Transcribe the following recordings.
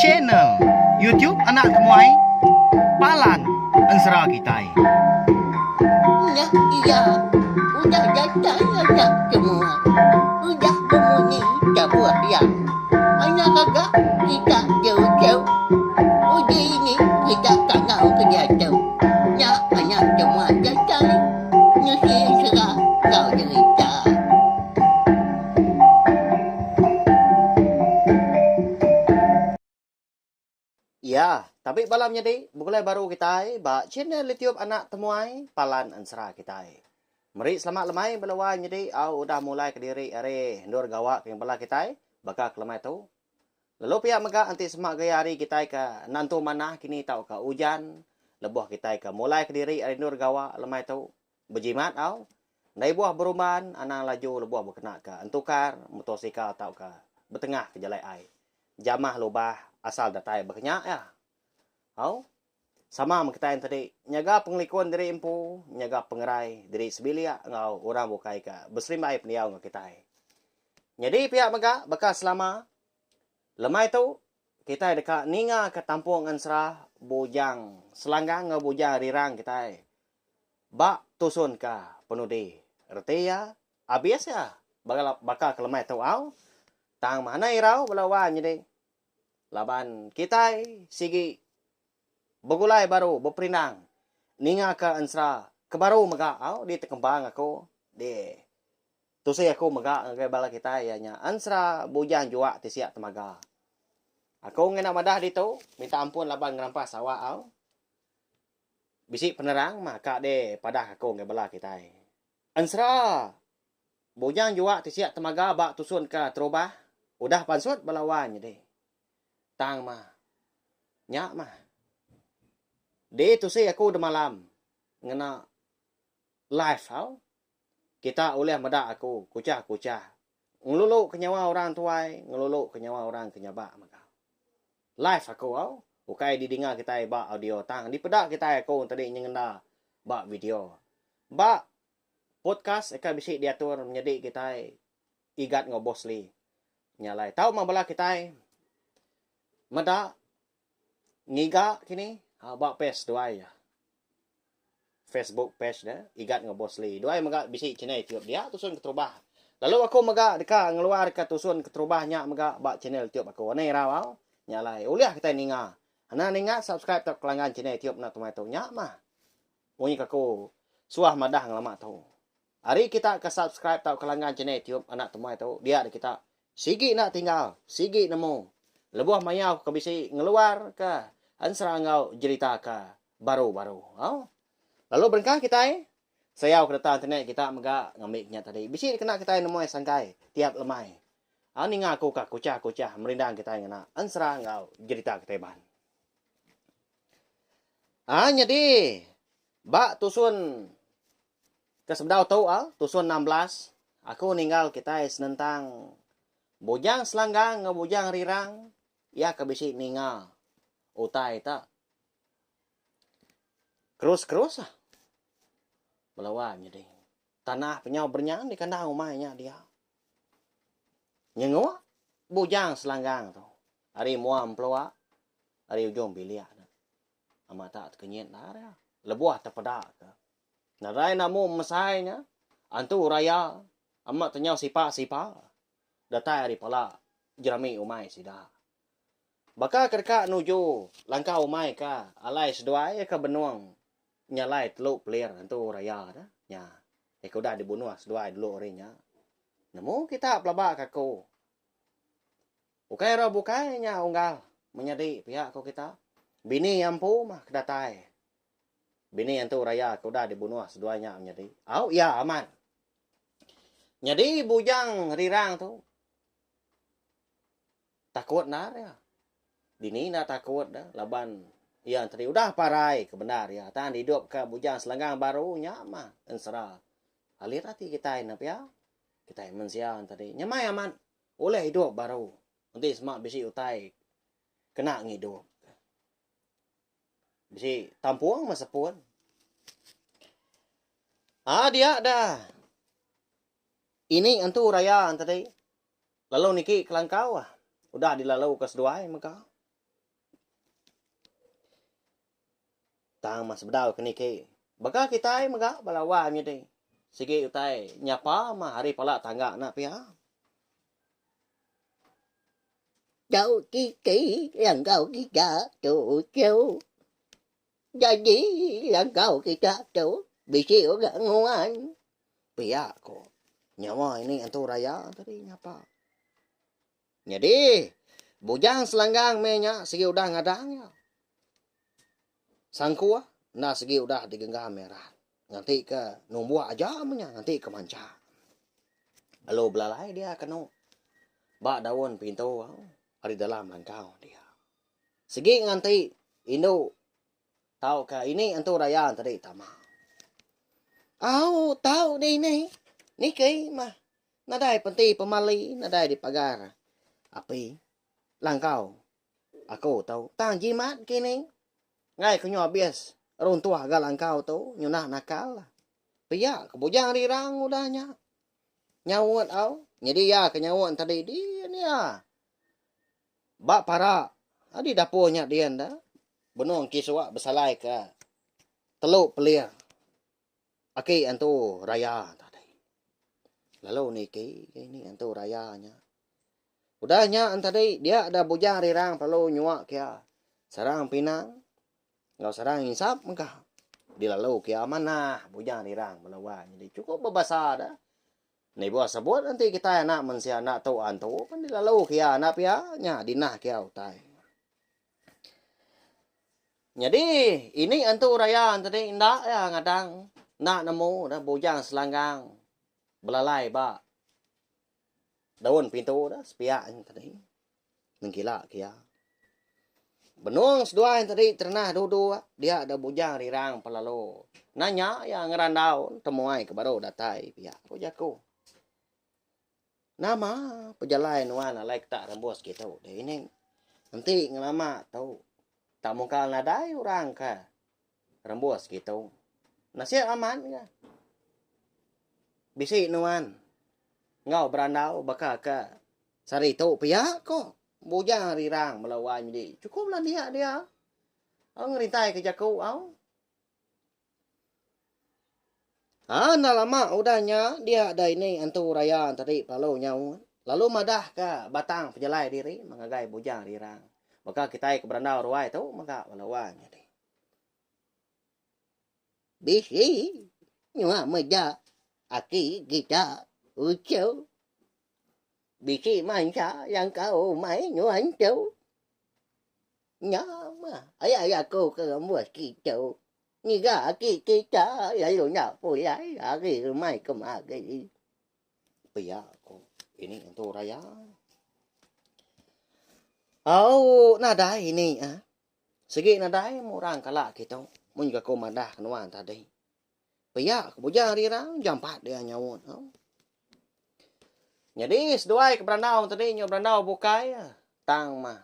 channel YouTube Anak Temuai Palan Ansra Kitai. Nah, iya, udah datang anak semua. Udah berbunyi sebuah yang anak kakak kita jauh-jauh. Uji ini kita tak tahu kerja jauh. Nah, anak semua datang. Nusi serah kau cerita. Ya, tapi balamnya deh, bukulai baru kita ba channel YouTube Anak Temuai Palan Ansra kita. Mari selamat lemai belawan jadi udah mulai ke diri are nur gawak yang bala kita bakal kelemai tu. Lalu pihak mega anti semak gaya hari kita ke nantu mana kini tahu ke hujan lebuh kita ke mulai ke diri are nur gawak lemai tu berjimat au. Nai buah beruman anang laju lebuh berkena ke entukar motosikal tahu ke bertengah ke jalai ai. Jamah lubah asal datai berkenyak ya. Au. Sama kita yang tadi nyaga penglikuan diri empu, nyaga pengerai diri sebilia ngau orang bukai ka besrimai peniau ngau kita. Jadi pihak mega bekas selama lemai tu kita dekat ninga ke tampung ansra bujang selanggang ngau bujang rirang kita. Bak tusun ka penudi. Erti ya abias ya bakal ke lemai tu au. Tang mana irau belawan jadi. Laban kita sigi begulai baru berperinang ninga ke ansra ke baru mega au di tekembang aku di tusai aku mega ngai bala kita ya nya ansra bujang jua ti siak temaga aku ngena madah ditu minta ampun laban ngerampas awak au bisi penerang maka de padah aku ngai bala kita ansra bujang jua ti siak temaga bak tusun ke terubah udah pansut balawan jadi tang mah nyak mah de tu saya aku de malam ngena live hau kita oleh meda aku kucah ngelulu ke nyawa orang tuai ngelulu ke nyawa orang kenyaba maka live aku hau ukai didengar kita ba audio tang di pedak kita aku tadi ngena ba video ba podcast eka bisi diatur menjadi kita igat ngobosli nyalai tahu mabala kita meda ngiga kini ba page doai ya Facebook page dah igat ngobosli doai maga bisi channel YouTube dia tusun ketrubah lalu aku maga deka ngeluar ke tusun ketrubahnya maga ba channel YouTube aku nei rawau nyalai uliah kita ninga ana ninga subscribe tak kelangan channel YouTube na tomato nya mah bunyi aku suah madah ngelama tu hari kita ke subscribe tak kelangan channel YouTube anak tomato dia ada kita sigi nak tinggal sigi nemu lebuh mayau ke bisi ngeluar ke ansra ngau cerita ka baru-baru. Oh. Lalu berkah kita saya kereta internet kita mega ngamiknya tadi. Bisi kena kita nemu sangkai tiap lemai. Ani ngaku ka kucah merindang kita ngena ansra ngau cerita keteban. Jadi bak tusun kesemdau tau tusun 16 aku ninggal kita senentang bujang selanggang ngebujang rirang ya kebisi ningal utai tak kerus melawan jadi tanah penyau bernyang di kandang rumahnya dia nyengu bujang selanggang tu hari muam pelua hari ujung bilia amat tak kenyit lah lebuah terpedak narai namu mesainya antu raya amat tenyau sipa datai hari pala jerami umai sidah baka kerka nuju langkah umai ka alai seduai ka benuang nyalai teluk pelir antu raya dah nya eko dah dibunuh seduai dulu orinya nemu kita pelabak aku bukai ro bukai nya unggal menyadi pihak ko kita bini ampu mah kedatai bini antu raya ko dah dibunuh seduanya menyadi au ya aman nyadi bujang rirang tu takut nar ya dini na takut dah laban yang tadi udah parai kebenar ya tan hidup ke bujang selanggang barunya mah ensra alir hati kita inap ya kita mensian tadi nyamai aman oleh hidup baru nanti semak bisi utai kena ngidup bisi tampuang masapun dia dah ini antu raya tadi lalu niki kelangkau udah dilalau ke seduai maka tang mas bedau kini ke baka kita maka balawa nya deh sige utai nyapa mah hari pala tangga na pia Cháu kỹ kỹ lần cầu kỹ cả chủ châu. Jadi lần cầu kỹ cả chủ bị chịu gak ngoan. pia ko nyawa ini antu raya tadi nyapa jadi bujang selanggang menya sige udah ngadang ya sangkua na sige udah digenggam merah nanti ke numbua aja menya nanti ke manca alo belalai dia keno ba daun pintu ada dalam langkau dia sige nganti indo tahu ka ini antu raya tadi tama tahu di nih Niki mah nadai penti pemali nadai di pagar api langkau aku tahu tang jimat kini ngai ku nyo bias ron tua ga langkau tu nyunah nakal pia kebujang rirang udahnya nyawat au jadi ya kenyawat tadi dia ni ya bak para adi dapurnya dia nda benong kiswa besalai ke teluk pelir aki antu raya lalu niki ini antu rayanya udahnya tadi dia ada bujang rirang perlu nyuak kia sarang pinang ngau sarang insap mengkah di lalu kia mana bujang rirang melawan jadi cukup berbahasa dah ni buat sebut nanti kita anak mensia anak tu antu kan di lalu kia anak pia nya dinah kia utai jadi ini antu raya tadi indah ya ngadang nak nemu dah bujang selanggang belalai ba daun pintu dah sepia tadi nengkila kia benung sedua tadi ternah dudu dia ada bujang rirang pelalo nanya yang ngerandau temuai ke baru datai pia aku jago nama pejalai nuan like tak rembos gitu deh ini nanti ngelama tahu tak mungkal nadai orang ka rembos gitu nasi aman ya bisi nuan ngau berandau baka ke sari tu pia ko bujang rirang melawan jadi cukuplah dia ngerintai ke jaku au nah lama udahnya dia ada ini antu raya tadi lalu nyau lalu madah ke batang penjelai diri mengagai bujang rirang maka kita ke berandau ruai tu maka melawan jadi Bisi nyua meja aki kita ucau. Bisi manca yang kau mai nyuan cau. Nyama ayah aku ke buat kicau. Ni ga aki kita lalu nak pulai hari mai kemari. pia ko ini antu raya nadai ini segi nadai murang kala kita mun ka ko madah nuan tadi pia bujang rirang jam 4 dia nyawon jadi seduai ke berandau tadi nyo berandau bukai tang mah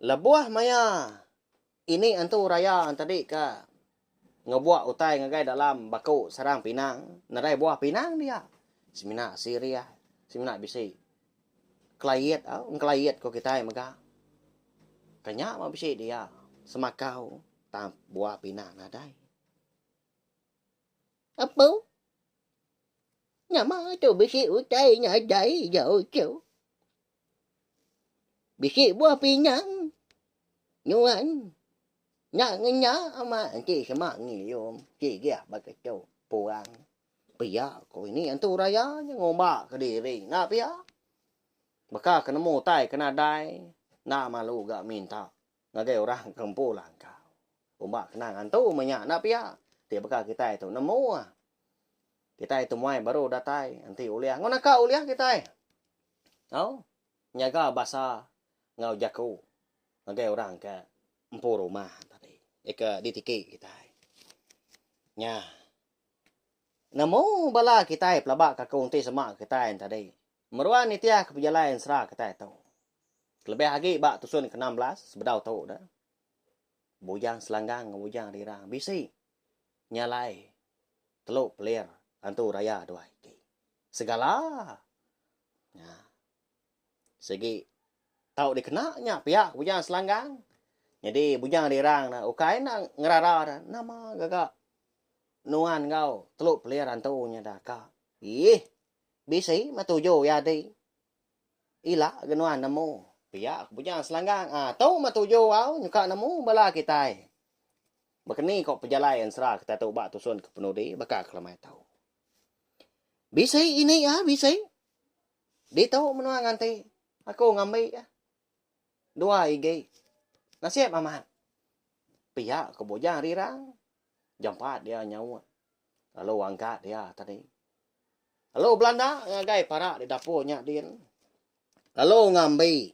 lebuah maya ini antu raya tadi ka ngebuat utai ngagai dalam baku sarang pinang narai buah pinang dia semina Syria semina bisi klayet klayet ko kita maga kanya ma bisi dia semakau tam buah pinang nadai Apa? Nama tu bisi utai nyadai jauh jauh. Bisi buah pinang. Nyuan. Nya ama chị sama ngi yom. Chị kia bagai jauh puang. pia ko ini antu raya ngomba ke diri na pia baka kena mutai kena dai na malu gak minta ngagai orang kempu langkau umba kena antu menya na pia dia baka kita itu nemu kita itu muai baru datai nanti uliah ngona ka uliah kita nyaga bahasa ngau jaku ngagai orang ke empu rumah tadi eka ditiki kita nya namo bala kita pelabak ka kunti sama kita tadi meruan itia ke berjalan serah kita itu lebih lagi bak tusun ke 16 sebedau tahu dah bujang selanggang bujang rirang bisi nyalai teluk pelir antu raya dua iki segala Segi tahu dikenanya pihak bujang selanggang. Jadi bujang dirang na ukai na ngerara na nama gagak nuan kau teluk peliaran tu nya dah ka. Ih, bisi matujo ya di. Ila genuan namo. Pihak bujang selanggang. Tahu matujo au nyuka namo bala kita. Bakni kok perjalanan serah kita tahu bak tusun ke penuh di bakal kelamai tahu. Bisi ini bisi. Di tahu menuang nganti. Aku ngambil dua igi. Nasib amat. Pihak ke bujang rirang. Jam 4 dia nyawa. Lalu angkat dia tadi. Lalu Belanda ngagai para di dapurnya dia. Lalu ngambil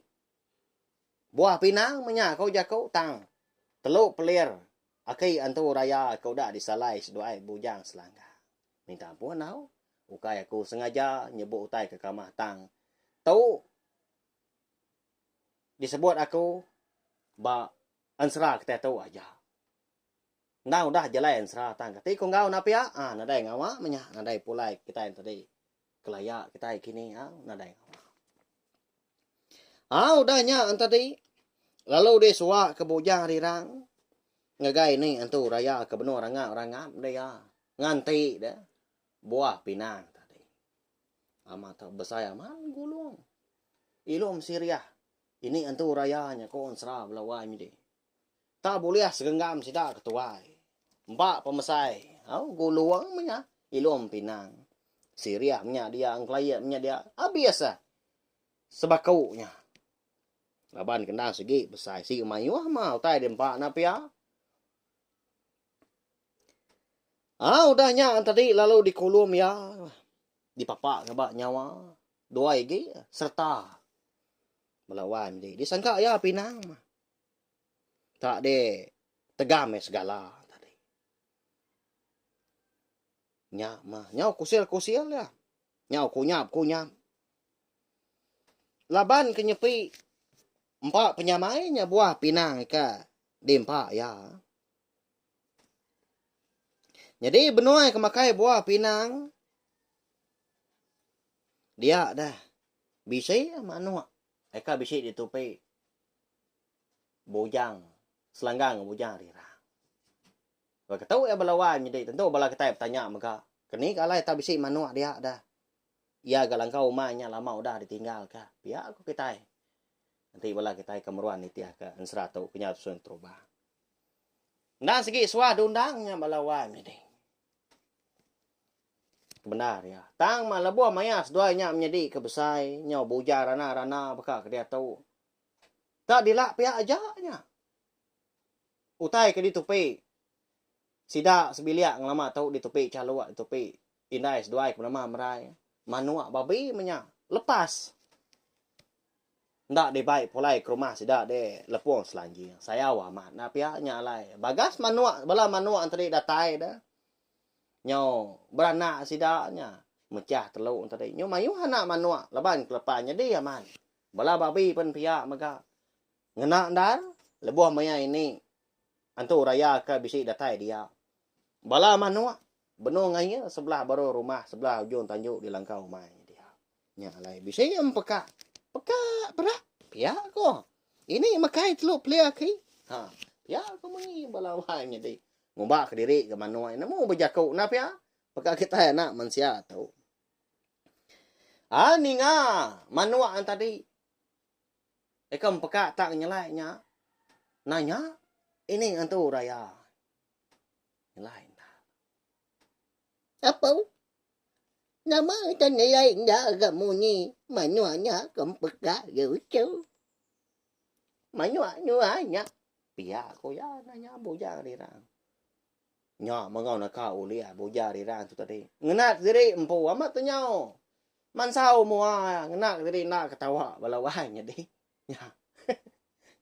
buah pinang menyak kau jakau tang. Teluk pelir. Akai antu raya kau dah disalai seduai bujang selangga. Minta ampun tau. Ukai aku sengaja nyebut utai ke kamar tang. Tahu disebut aku ba ansra kita tahu aja. Nah udah jalan ansra tang. Tapi kau ngau napi nadai ngawa menyak nadai pulai kita yang tadi kelayak kita kini nadai ngawa. Udahnya tadi. Lalu dia suak ke bujang rirang. Ngagai ni antu raya ke benua orang dia nganti dah buah pinang tadi. Amat besar aman gulung. Ilum Syria. Ini antu rayanya ko ansra belawai mi de. Tak boleh segenggam sida ketuai. Mbak pemesai. Gulung punya ilum pinang. Syria punya dia angklaya punya dia biasa. Sebakaunya. Laban kendang segi besar si mayu mau tai dempak napia. Udahnya tadi lalu dikulum ya. Dipapak ngabak nyawa. 2 igi serta melawan dia. Disangka ya pinang. Tak de tegam segala tadi. Nyak mah, nyau kusil ya. Nyau kunyap. Laban kenyepi 4 penyamainya buah pinang ka dempak ya. Jadi benuai kemakai buah pinang. Dia dah. Bisai manua. Eka bisai ditupai. Bujang. Selanggang bujang rirang. Bagi tahu balawan jadi. Tentu bala kita bertanya maka. Kini kalai tak bisai manua dia dah. Ia galang kau umahnya lama udah ditinggal kah. Biar aku kita. Nanti bala kita kemeruan itiah ke. Ansra tau kenyatusun terubah. Dan segi suah dundangnya balawan jadi. Benar ya. Tang mah lebuah mayas doanya menjadi kebesai. Nyau bujar rana baka dia tahu. Tak dilak pihak ajaknya. Utai ke ditupi. Sida sebiliak ngelama tahu ditupi caluak ditupi. Indai seduai ke nama merai. Manuak babi menya. Lepas. Ndak dibaik pulai ke rumah sida de lepuang selanji. Saya wamat. Nah pihaknya alai. Bagas manuak. Bala manuak antara datai dah. Nyo beranak sidaknya mecah teluk tadi. Nyo mayu anak manua leban kelepanya dia man. Bala babi pun pihak maka ngena dar lebuah maya ini antu raya ke bisi datai dia. Bala manua benung ngaya sebelah baru rumah sebelah ujung tanjuk di langkau mai dia. Nya alai bisi yang peka berak pihak ko. Ini makai teluk peliak ki. Pihak ko mengi bala wainya di. Ngubah ke diri ke manuai. Namu berjakuk. Kenapa ya? Pakai kita nak manusia tahu. Ni nga. Manuai tadi. Ekam pekak tak nyelainya. Nanya. Ini antu raya. Nyelain. Apa? Nama tan nyelai dah kamu ni. Manuanya kamu pekak gitu. Manuanya. Pihak ko ya. Nanya bujang rirang. Nya mengau nak kau lihat bojar rirang tu tadi. Ngenak diri empu amat tu nyau. Mansau mua ngenak diri nak ketawa balawai jadi. Ya.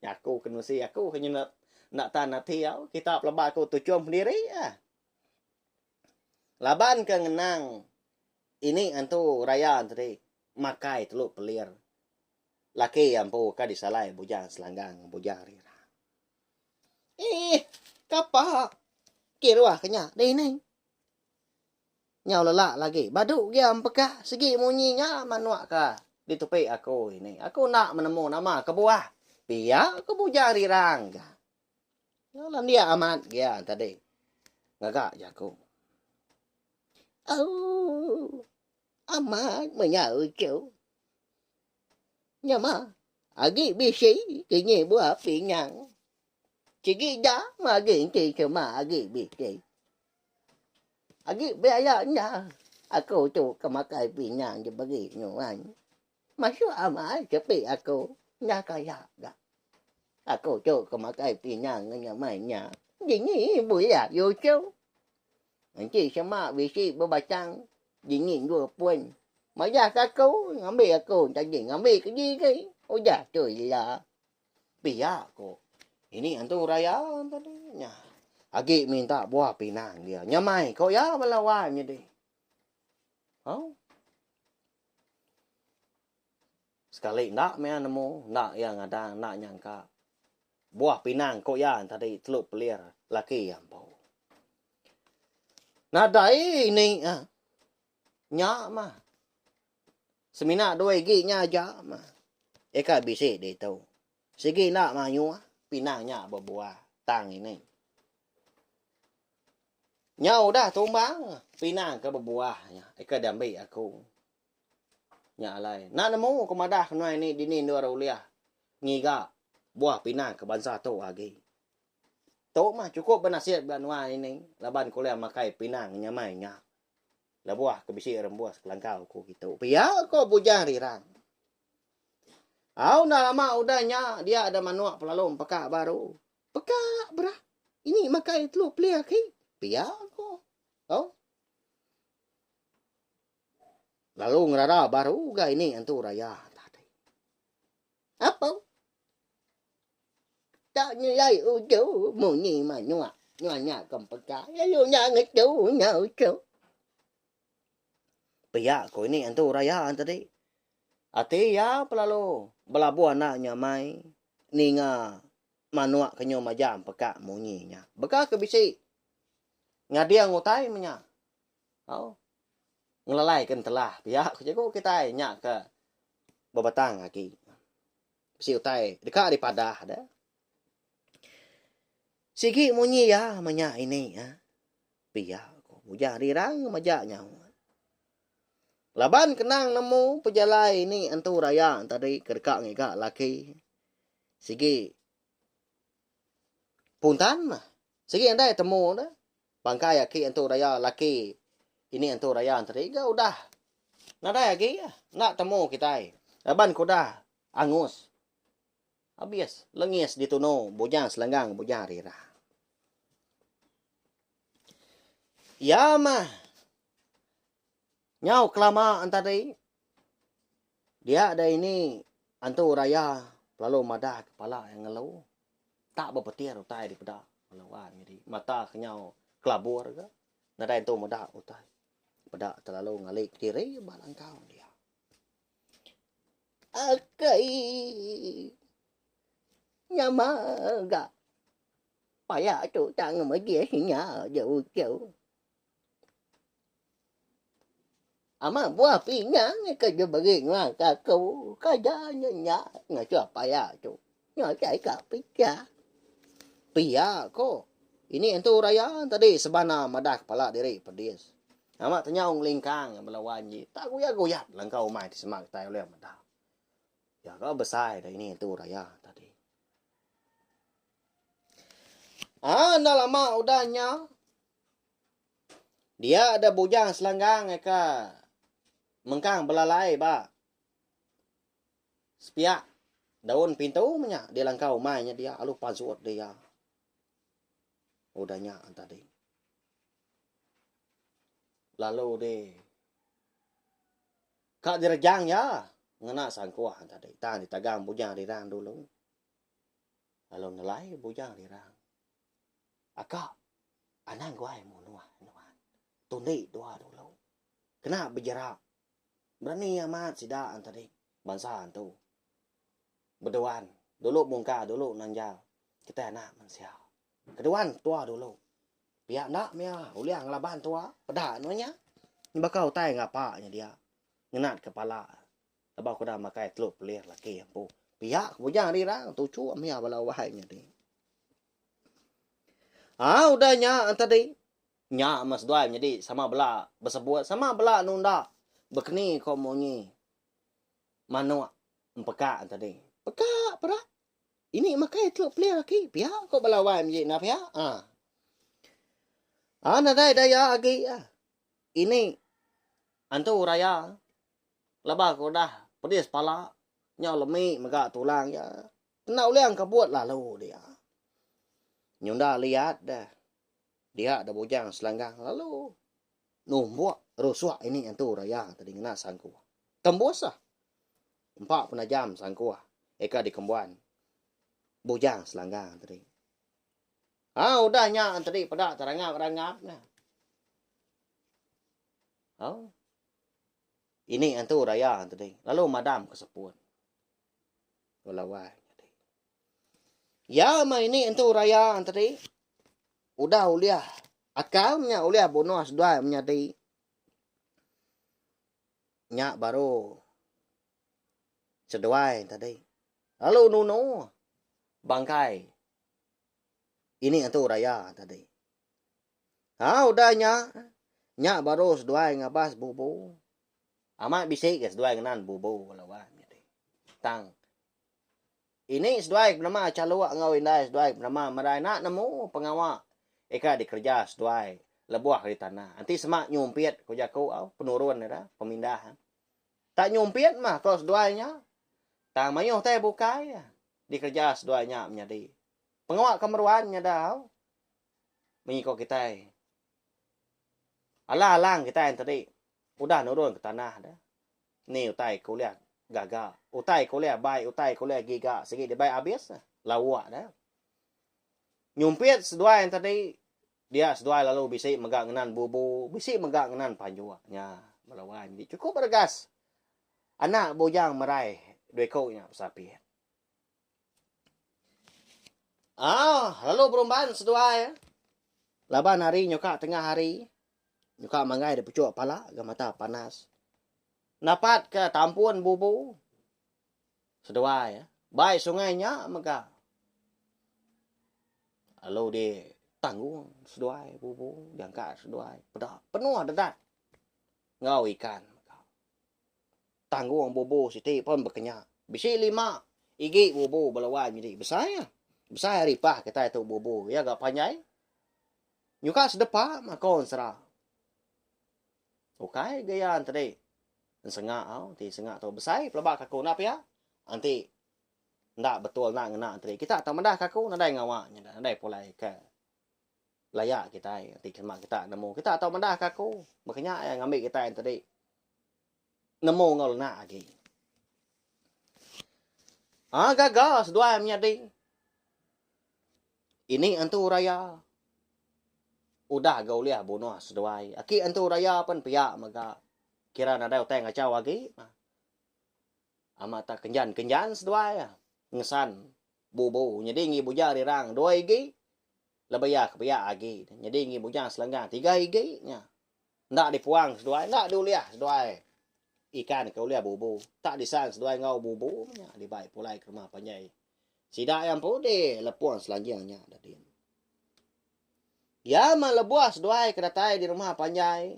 Ya aku kena si aku hanya nak tanah tiau kita pelabak aku tujuan sendiri ah. Laban ke ngenang. Ini antu raya tadi makai teluk pelir. Laki ampu ka disalai bujang selanggang bujang rirang. Kapak. Kirwah kenya deh ni. Nyau lelak lagi. Baduk dia ampekah segi munyinya manuak ka. di tepi aku ini. Aku nak menemu nama kebuah. Pia kebuah rirang. Yalah dia amat ya tadi. Ngagak ya aku. Oh, amat menyau kau. Nyama, agi bisi kenye buah pinyang. Cigi dah magi ci cuma agi bisi. Agi biayanya. Aku tu kemakai pinyang je bagi nyuan. Masuk amat cepi aku. Nya kaya dah. Aku tu kemakai pinyang dengan mainnya. Dingin buaya yo kau. Nanti sama bisi berbacang. Dingin dua pun. Maya aku ngambil aku tadi ngambil ke gì udah trời ya Pia aku. Ini antu raya tadinya. Agi minta buah pinang dia. Nyamai kau ya balawannya deh. Oh. Sekali nak mea nemu, nak yang ada, nak nyangka. Buah pinang kau ya tadi teluk pelir laki yang bau. Nadai ini nyak mah. Semina dua gi nya aja mah. Eka bisi deh tahu. Segi nak mah nyua, pinangnya berbuah tang ini. Nyau dah tumbang, pinang ke berbuahnya. Eka dambi aku. Nya alai. Nak nemu kemadah kena ini dini dua rauliah. Ngiga buah pinang ke bangsa tu lagi. Tu mah cukup bernasihat banua ini. Laban kuliah makai pinang nyamai nyak. Lah buah ke bisi rembuas kelangkau ku gitu. Pia ko bujang rirang. Dah lama udahnya dia ada manuak pelalom pekak baru. Pekak berah. Ini makai telur pelih ki. Pia ko. Oh. Lalu ngerara baru ga ini antu raya tadi. Apa? Tak nyai uju munyi manuak. Nyonya kempeka. Lalu nya ngecu nya uju. Pia ko ini antu raya tadi. Ati ya pelalu belabuh anaknya mai ninga manuak kenyo majam pekak munyinya. Beka ke bisi. Ngadia ngutai menya. Oh. Ngelalai kan telah. Pia ko jago kita nyak ke babatang lagi. Bisi utai dekat daripada ada. Sigi munyi ya menya ini ya. Pia ko bujang rirang majaknya. Laban kenang nemu pejalai ini antu raya tadi kedekak ngigak laki. Sigi puntan mah. Sigi andai temu dah. Bangkai aki antu raya laki. Ini antu raya tadi ga udah. Nadai lagi ya. Nak temu kita. Laban ko dah angus. Habis lengis dituno bujang selanggang bujang rira. Ya mah. Nyau kelamaan tadi. Dia ada ini antu raya lalu madah kepala yang ngelau. Tak berpetir utai di pedak melawan jadi mata kenyau kelabur ke. Nada itu madah utai. Pedak terlalu ngalik diri balangkau dia. Akai. Nyama ga. Paya tu tang magi nya jauh jauh. Ama buah pinyang ke je bagi ngang ka kau kaja nya ngaco apa ya tu. Nya cai ka pika. Pia ko. Ini antu raya tadi sebana madah kepala diri pedis. Ama tenyau ngelingkang melawan ji. Tak goyat langkau mai di semak tai oleh madah. Ya kau besar dah ini antu raya tadi. Dah lama udahnya. Dia ada bujang selanggang eka. Mengkang belalai ba. Sepiak. Daun pintu nya dia langkau mainnya dia alu pansuot dia. Udahnya tadi. Lalu deh. Kak direjang ya. Ngena sangkuah tadi. Tang ditagang bujang dirang dulu. Lalu nelai bujang dirang. Akak. Anang guai munua. Tundi doa dulu. Kena berjarak. Berani amat sidaan tadi. Bansaan tu. Berdoan. Dulu mungka, dulu nanjal. Kita nak mensial. Keduan tua dulu. Pihak nak mea. Uliang laban tua. Pedak namanya. Ini bakal tay ngapaknya dia. Ngenat kepala. Labah ko dah makai telur pelir laki ampu. Pihak bujang rirang tucu amia bala wahainya di. Udahnya tadi. Nya mas doai jadi sama bela bersebuat sama bela nunda. Bekni ko monyi. Manu empeka tadi. Peka pera. Ini makai telur pelir laki. Pihak ko bala wahai menjadi na pihak. Nadai daya agi. Ini antu raya. Labah ko dah pedis pala. Nhau lemi mega tulang ya. Kena uliang kebuat lalu dia. Nyunda lihat dah. Dia ada bujang selanggang lalu. Numbuak rusuak ini antu raya tadi ngena sangku. Tembus lah. 4 jam sangku. Eka di kembuan. Bujang selanggang tadi. Udahnya tadi pada terangap-rangap nah. Ini antu raya tadi. Lalu madam kesepun. Walawai. Ya ini antu raya tadi. Udah uliah. Akalnya uliah bonus dua menjadi. Nyak baru. Seduai tadi. Lalu nuno. Bangkai. Ini antu raya tadi. Udahnya. Nyak baru seduai ngabas bubu. Amat bisik ke seduai kenan bubu. Walawai. Tang. Ini seduai bernama calua ngawin dai seduai bernama marai nak nemu pengawak. Eka dikerja seduai lebuah di tanah. Nanti semak nyumpit ko jaku penurun dah pemindahan. Tak nyumpit mah kalau seduainya. Tang mayuh teh bukai dikerja seduainya menjadi. Pengawak kemeruannya dah. Mengikut kita. Alang kita yang tadi udah nurun ke tanah dah. Ni utai kuliah gagal. Utai kuliah baik, utai kuliah giga. Segi dia baik habis. Lawak dah. Nyumpit sedua yang tadi. Dia sedua lalu bisik megak ngenan bubu. Bisik megak ngenan panjuaknya. Melawan. Cukup bergas. Anak bujang meraih. Dua kaunya pesapit. Lalu perumbahan sedua ya. Laban hari nyuka tengah hari. Nyuka mangai dia pucuk pala. Mata panas. Napat ke tampuan bubu. Sedua ya. Baik sungainya mega. Lalu dia tanggung sedua bubu. Diangkat sedua. Penuh dedat. Ngau ikan. Tanggung bubu siti pun berkenyak. Bisi 5. Igi bubu belawan jadi besar ya. Besar ripah kita itu bubu. Ya gak panjai. Nyuka sedepa makon serah. Okay gayaan tadi. Sengak nanti sengak tu besar pelabak kaku nak ya. Nanti ndak betul nak ngena tadi. Kita tak mendah kaku nadai ngawaknya dah. Nadai pulai ke layak kita nanti kemak kita nemu. Kita tak mendah kaku. Makanya yang ambil kita yang tadi. Nemu ngol nak lagi. Gagal sedua menjadi. Ini antu raya. Udah gauliah bunuh sedua. Aki antu raya pun pihak maka kira nadai utang ngacau lagi. Amat tak kenjan sedua ya. Ngesan bubu. Jadi ngi buja rirang 2 igi. Lebaya kepiak lagi. Jadi ngi buja selanggang 3 igi nya. Ndak dipuang sedua, ndak diuliah sedua. Ikan ke uliah bubu. Tak disang sedua ngau bubu nya dibaik pulai ke rumah panjai. Sidak yang pode lepuan selanjangnya tadi. Ya melebuah sedua kedatai di rumah panjai.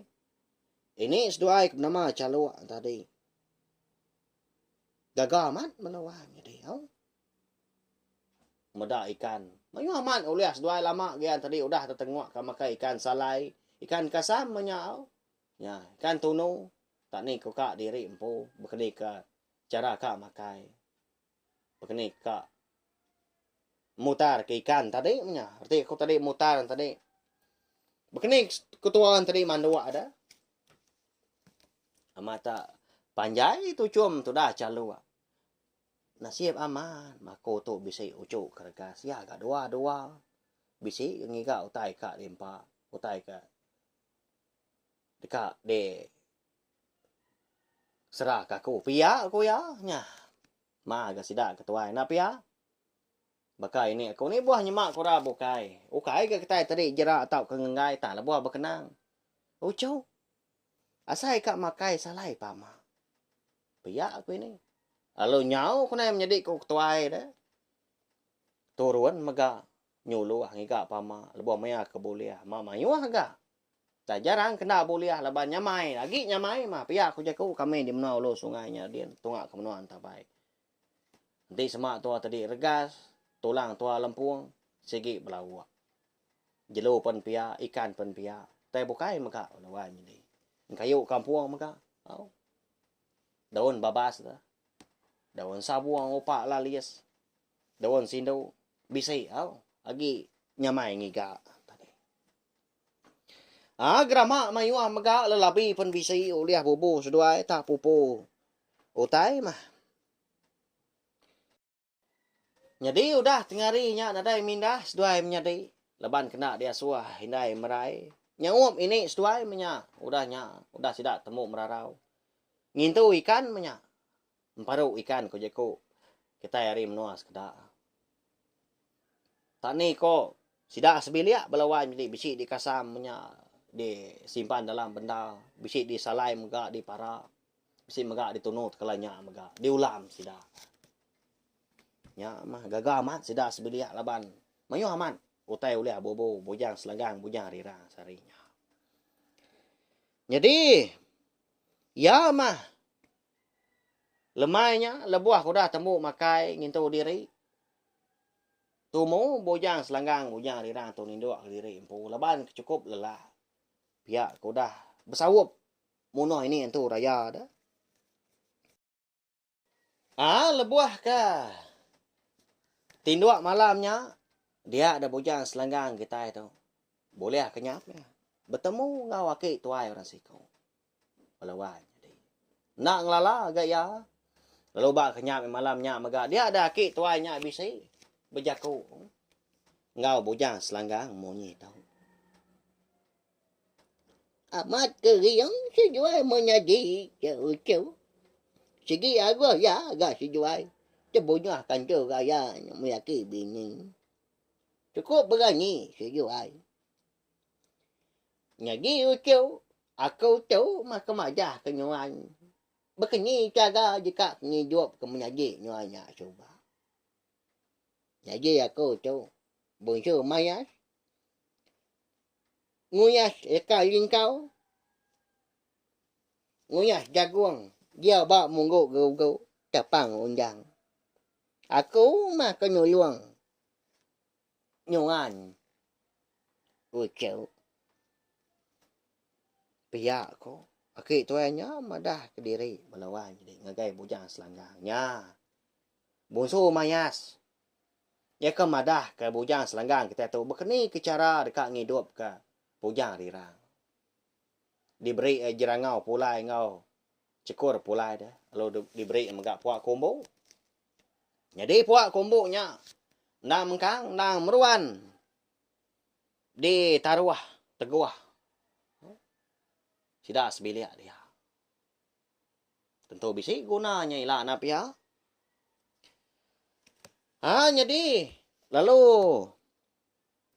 Ini sedua bernama calua tadi. Gagal amat melawan jadi. Mudah ikan. Mayu amat uliah sedua lama gian tadi udah tertengok makai ikan salai, ikan kasam menyau. Ya, ikan tunu. Tak ni kau kak diri empu berkenik ke cara kak makai. Berkenik kak mutar ke ikan tadi punya. Arti aku tadi mutar tadi. Berkenik ketuaan tadi mandua ada. Amata panjai tu cum tu dah calu. Nasib aman. Mako tu bisa ucuk kergas. Ya agak dua. Bisa ngiga utai kak limpa. Utai kak. Dekat de. Serah kaku. Pia aku ya. Nya. Ma agak sidak ketuai. Na pia. Bakai ini. Aku ni buah nyemak kura bukai. Ukai ke kita tadi jerak atau kengengai. Tak lah buah berkenang. Ucuk. Asai kak makai salai pama. Pihak aku ini. Lalu nyau ko na menjadi ko tuai dah. Turun maga nyulu ngiga pama lebo maya ke boleh mama yu aga. Tak jarang kena boleh laban nyamai lagi nyamai mah pihak aku jaku kami di menau lo sungainya dia tungak ke menuan tabai. Nanti semak tua tadi regas, tulang tua lempung, segi belawak. Jelo pun pihak, ikan pun pihak. Tai bukai maga lawan ni. Kayu kampung maga. Au. Daun babas dah. Daun sabuang opak lalias. Daun sindo bisai au. Agi nyamai ngiga tadi. Grama mayuah maga lelabi pun bisai uliah bobo seduai tak pupu. Utai mah. Jadi udah tengarinya nadai mindah seduai menyadai. Leban kena dia suah hindai merai. Nyaup ini seduai menya. Udah tidak temu merarau. Ngintu ikan menya. Emparu ikan ko jeko. Kita hari menuas kedak. Tak ni ko sidak sebilia belawan jadi bisi di kasam menya di simpan dalam benda. Bisi di salai megak di para. Bisi megak di tunut kelanya megak. Di ulam sidak. Ya mah gagal amat sidak sebilia laban. Mayu amat. Utai uliah bobo bujang selanggang bujang rirang sarinya. Jadi ya mah lemainya lebuah ko dah temu makai ngintu diri. Tumu bujang selanggang bujang rirang tu nindo diri empu laban cukup lelah. Pihak ko dah bersawup muno ini entu raya dah. Lebuah ka. Tinduk malamnya dia ada bujang selanggang kita itu. Boleh kenyap ya. Bertemu ngau wakil tuai orang siku. Pelawan jadi. Nak ngelala gaya. Lalu bak kenyap malamnya maga. Dia ada akik tuainya bisi. Berjaku. Ngau bujang selanggang monyi tahu. Amat keriang sejuai menyaji jauh-jauh. Segi agak ya agak sejuai. Cebunya akan tu gaya meyaki bini. Cukup berani sejuai. Nyagi ucau. Aku tahu mah kemajah kenyuan. Berkenyi cara jika ngidup ke menyaji nyuanya coba. Jadi aku tahu. Bungsu mayas. Nguyas eka lingkau. Nguyas jagung. Dia bak mungguk gau-gau. Tapang undang. Aku mah kenyuluang. Nyuan. Ucau. Pihak ko. Akik tuanya madah ke diri. Melawan jadi ngagai bujang selanggangnya. Bungsu mayas. Ya ke madah ke bujang selanggang kita tu. Berkeni ke cara dekat ngidup ke bujang rirang. Diberi jerangau pulai ngau. Cekur pulai dah. Lalu diberi megak puak kombo. Jadi puak kombonya. Nang mengkang, nang meruan. Di taruah, teguah. Sidak sebiliak dia. Tentu bisi gunanya ilah na pihak. Jadi. Lalu.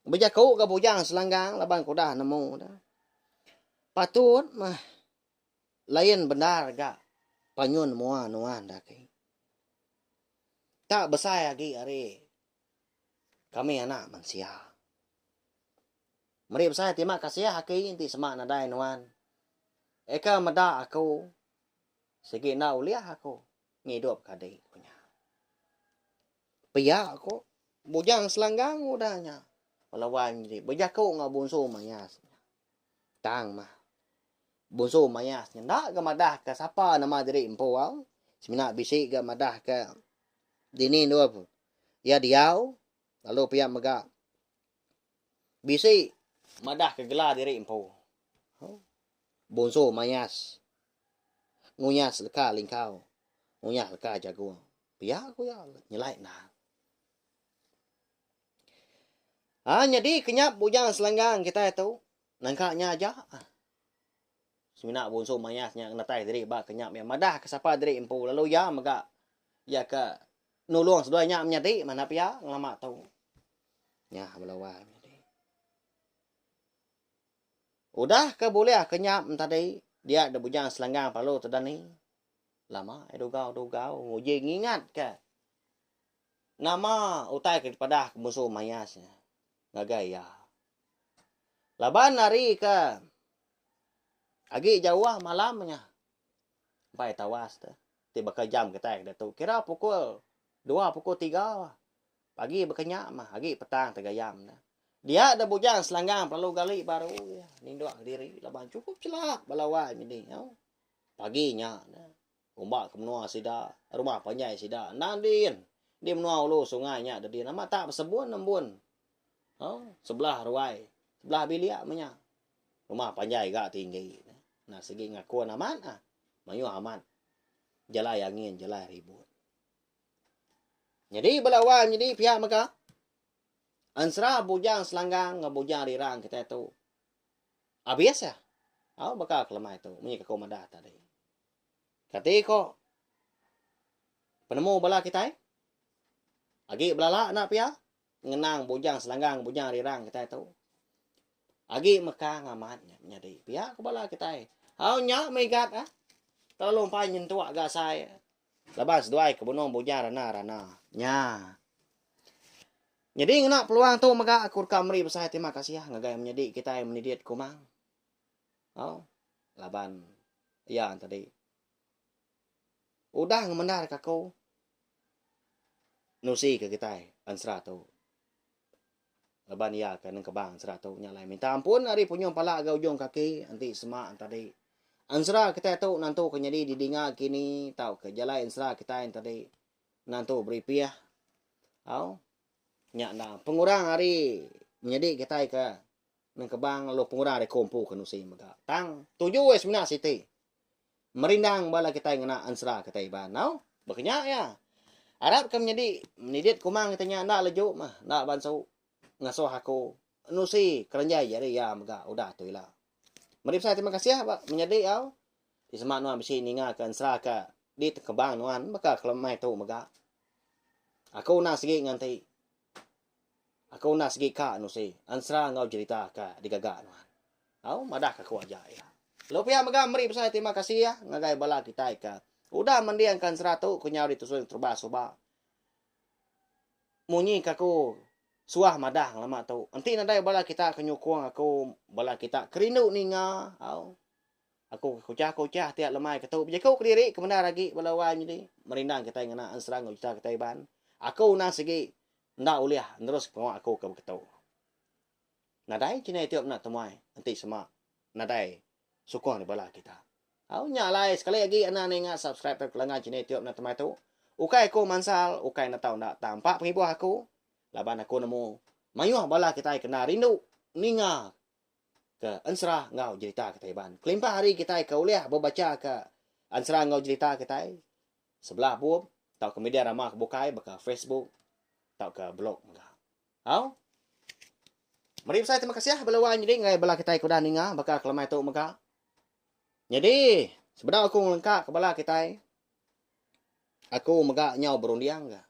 Berjaku ke bujang selanggang. Laban ko dah nemu dah. Patut mah. Lain benar gak. Panyun muan-muan dah kay. Tak besar lagi hari. Kami anak manusia. Mari besar terima kasih haki inti semak nadai nuan. Eka mada aku. Segi na uliah aku. Ngidup kadai punya. Pihak aku. Bujang selanggang udahnya. Pelawan jadi. Berjaku ngau bunsu mayas. Tang mah. Bunsu mayasnya. Tak ke madah ke siapa nama diri empu au. Semina bisik ke madah ke. Dini dua pun. Ya diau. Lalu pihak megak. Bisik. Madah ke gelar diri empu. Bonso mayas. Ngunyas leka lingkau. Ngunyas leka jagung. Pihak aku ya. Nyelai nah. Jadi kenyap bujang selanggang kita itu. Nangkaknya aja. Semina bonso mayasnya. Natai diri bak kenyap. Ya madah ke siapa diri empu. Lalu ya megak. Ya ke. Nulung seduanya menyati. Mana pihak ngelamak tahu. Ya melawan. Udah ke boleh kenyap tadi. Dia ada bujang selanggang palu tadi ni. Lama dugau nguji ngingat ka. Nama utai kepada musuh mayasnya. Ngagaya. Laban hari ka. Agi jauh malamnya. Pai tawas ta. Tiba ke jam kita tu. Kira pukul 2 pukul 3. Pagi berkenyak mah. Agi petang 3 jam dah. Dia ada bujang selanggang perlu gali baru ya. Nindok diri laban cukup celak balawai ini. Paginya. Umbak ke menua sida. Rumah panjai sida. Nandin. Dia menua ulu sungainya ada dia. Nama tak sebun nembun. Sebelah ruai. Sebelah bilik punya. Rumah panjai gak tinggi. Nah segi ngakuan aman ah. Mayu aman. Jalai angin, jalai ribut. Jadi belawan jadi pihak maka. Ansra bujang selanggang ngebujang rirang kita itu. Habis ya. Bakal kelemah itu. Punya kekomadah tadi. Kati kok. Penemu bala kita Agi belala anak pihak. Ngenang bujang selanggang bujang rirang kita itu. Agi meka ngamatnya. Jadi pihak kebala kita nyak megat Terlalu panjang tua gak saya. Lepas doai kebunong bujang rana. Nya. Jadi ngena peluang tu maka akur kamri besar terima kasih ngagay menjadi kita yang mendidik kumang. Laban. Ya tadi. Udah ngemendar kakau. Nusi ke kita ansra tu. Laban ya kan kebang ansra tu nyalai minta ampun hari punya pala agak ujung kaki anti semak tadi. Ansra kita tu nantu kenyadi didinga kini tahu ke jalan ansra kita yang tadi nantu beripiah. Nyak na pengurang hari menjadi kita ke nang kebang lalu pengurang hari kompu ke nusi maka tang 7 wes mina siti merindang bala kita ngena ansra kita iban baknya ya Arab kam menjadi menidit kumang kita nya nak lejuk mah nak bansu ngasuh aku nusi kerenjai jadi ya maka udah tu lah. Mari saya terima kasih Pak menjadi di semak nuan bisi ninga ke ansra ke di kebang nuan maka kelemai tu maka aku nak segi nganti aku nak segi ka nusi ansra ngau cerita ka digagak nuan. Madah ka ku aja ya. Lopia maka mari saya terima kasih ya ngagai bala kita ka. Udah mendiangkan 100 kunyau ditusun terba-soba. Munyi kaku suah madah lama tu. Nanti nadai bala kita kenyukuang aku bala kita kerindu ninga. Aku kucah tiap lemai ketu. Bijak ku diri kebenar lagi bala wan jadi merindang kita ngena ansrang kita kita iban. Aku nak segi ndak uliah terus bawa aku ke ketu. Nadai cina tiap nak temuai nanti semak. Nadai sukong di bala kita. Nyalai sekali lagi anak ninga subscribe ke lengan cina tiap nak temai tu. Ukai aku mansal, ukai nak tahu nak tampak pengibuh aku. Laban aku nemu mayuh bala kita kena rindu ninga ke ansra ngau cerita kita iban. Kelimpah hari kita ke uliah berbaca ke ansra ngau cerita kita. Sebelah buab tahu ke media ramah bukai baka Facebook tahu ke blog enggak. Mari saya terima kasih belawan jadi ngai bala kita kuda ninga baka kelemai tu maka. Jadi, sebenarnya aku ngelengkak kepala kita. Aku megak nyau berundiang ke.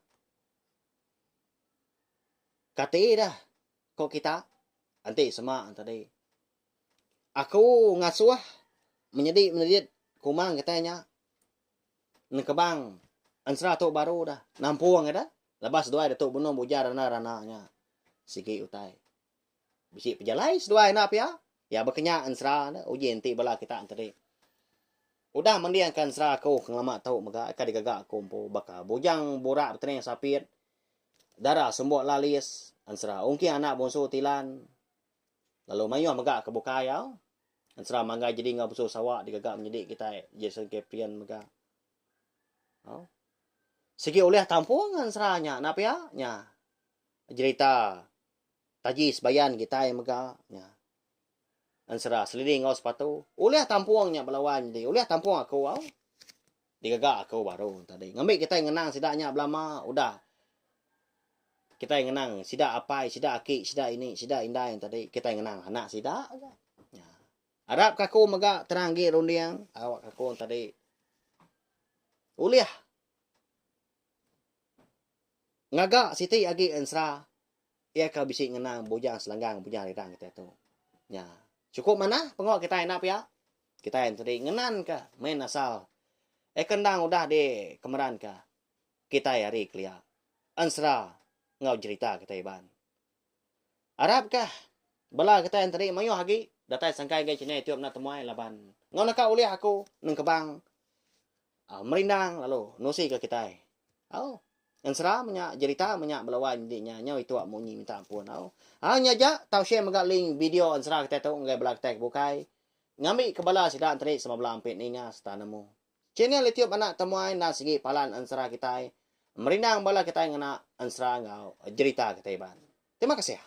Kati dah. Kok kita. Nanti semak tadi. Aku ngasuh. Menjadi kumang katanya. Nekebang. Ansra tu baru dah. Nampuang dah. Lepas dua ada tu bunuh bujar rana-rananya. Sikit utai. Bisik pejalai sedua nak ya. Ya berkenyak ansra. Uji nanti bala kita tadi. Udah mendiangkan serah aku ngelamak tahu maka akan digagak kumpu baka bujang borak betering sapit darah sembok lalis ansra ungki anak bonsu tilan lalu mayu megak ke bukaya ansra mangga jadi ngau bonsu sawak digagak menjadi kita Jason Caprian maka segi oleh tampung ansranya napa ya nya cerita tajis bayan kita yang mega nya ansra seliding ngau sepatu oleh tampuangnya belawan jadi oleh tampung aku digagak aku baru tadi ngambil kita yang ngenang sidaknya belama udah kita yang ngenang sidak apai sidak aki sidak ini sidak indah yang tadi kita yang ngenang anak sidak ya harap kaku mega teranggi rundiang awak kaku tadi oleh ngagak siti agi ansra ia ka bisik ngenang bujang selanggang bujang rirang kita tu ya cukup mana pengok kita enak ya kita yang tadi ngenan ke main asal Kendang udah de kemeran ka. Kita hari klia. Ansra ngau cerita kita iban. Arab kah? Bala kita yang tadi mayo hagi. Datai sangkai gay cina tiup na temuai laban. Ngau naka uli aku nung kebang. Merindang lalu nusi ke kita. Ansra menya cerita menya belawan dinya nyau itu ak munyi minta ampun. Hanya ja tau share magaling video ansra kita tu ngai belak tek bukai. Ngami kebala sida tadi sama belah ampit ninga stanamu. Cina tiup anak temuai na sigi palan ansra kita. Merindang bala kita ngena ansra ngau cerita kita iban. Terima kasih.